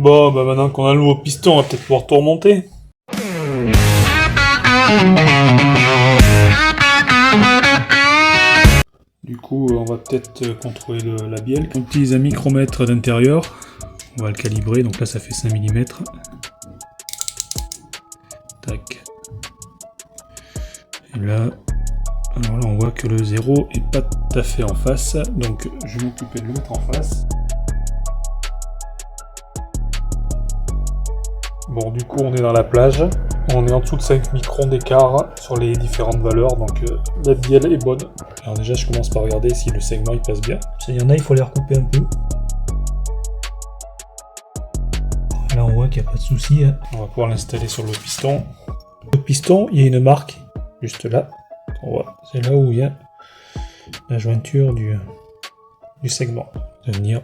Bon, bah maintenant qu'on a le nouveau piston, on va peut-être pouvoir tout remonter. Du coup, on va peut-être contrôler la bielle. On utilise un micromètre d'intérieur. On va le calibrer, donc là ça fait 5 mm. Tac. Et là, alors là on voit que le 0 est pas tout à fait en face, donc je vais m'occuper de le mettre en face. Bon, du coup on est dans la plage, on est en dessous de 5 microns d'écart sur les différentes valeurs, donc la bielle est bonne. Alors déjà je commence par regarder si le segment il passe bien. Il y en a, il faut les recouper un peu. Là on voit qu'il n'y a pas de souci. On va pouvoir l'installer sur le piston. Le piston, il y a une marque juste là. On voit, c'est là où il y a la jointure du segment. Ça va venir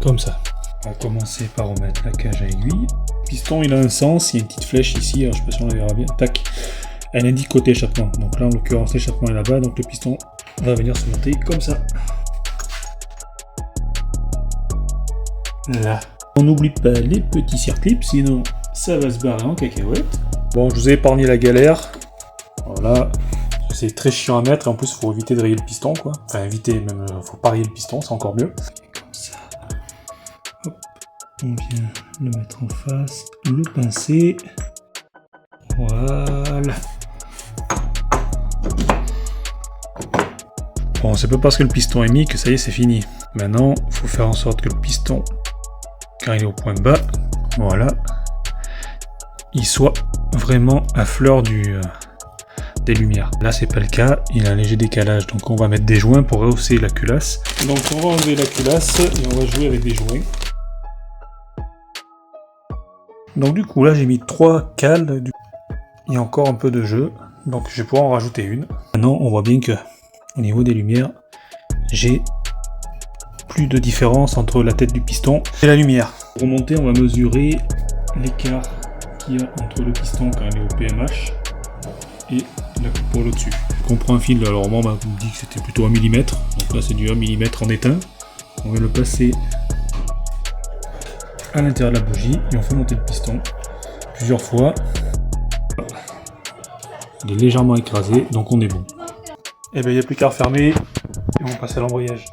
comme ça. On va commencer par remettre la cage à aiguille. Le piston il a un sens, il y a une petite flèche ici, alors je ne sais pas si on la verra bien. Tac. Elle indique côté échappement. Donc là en l'occurrence l'échappement est là-bas, donc le piston va venir se monter comme ça. Là. On n'oublie pas les petits circlips, sinon ça va se barrer en cacahuète. Bon, je vous ai épargné la galère. Voilà. C'est très chiant à mettre et en plus il faut éviter de rayer le piston quoi. Enfin éviter, même faut pas rayer le piston, c'est encore mieux. Comme ça. Hop. On vient le mettre en face, le pincer. Voilà. Bon, c'est pas parce que le piston est mis que ça y est, c'est fini. Maintenant, il faut faire en sorte que le piston, quand il est au point bas, voilà, il soit vraiment à fleur des lumières. Là, c'est pas le cas, il a un léger décalage, donc on va mettre des joints pour rehausser la culasse. Donc on va enlever la culasse et on va jouer avec des joints. Donc du coup, là, j'ai mis 3 cales. Il y a encore un peu de jeu, donc je vais pouvoir en rajouter une. Maintenant, on voit bien que au niveau des lumières, j'ai plus de différence entre la tête du piston et la lumière. Pour remonter, on va mesurer l'écart qu'il y a entre le piston quand il est au PMH et la coupole au-dessus. On prend un fil, alors moi on m'a dit que c'était plutôt 1 mm, donc là c'est du 1 mm en éteint. On va le passer à l'intérieur de la bougie et on fait monter le piston plusieurs fois. Il est légèrement écrasé, donc on est bon. Et bien il n'y a plus qu'à refermer et on passe à l'embrayage.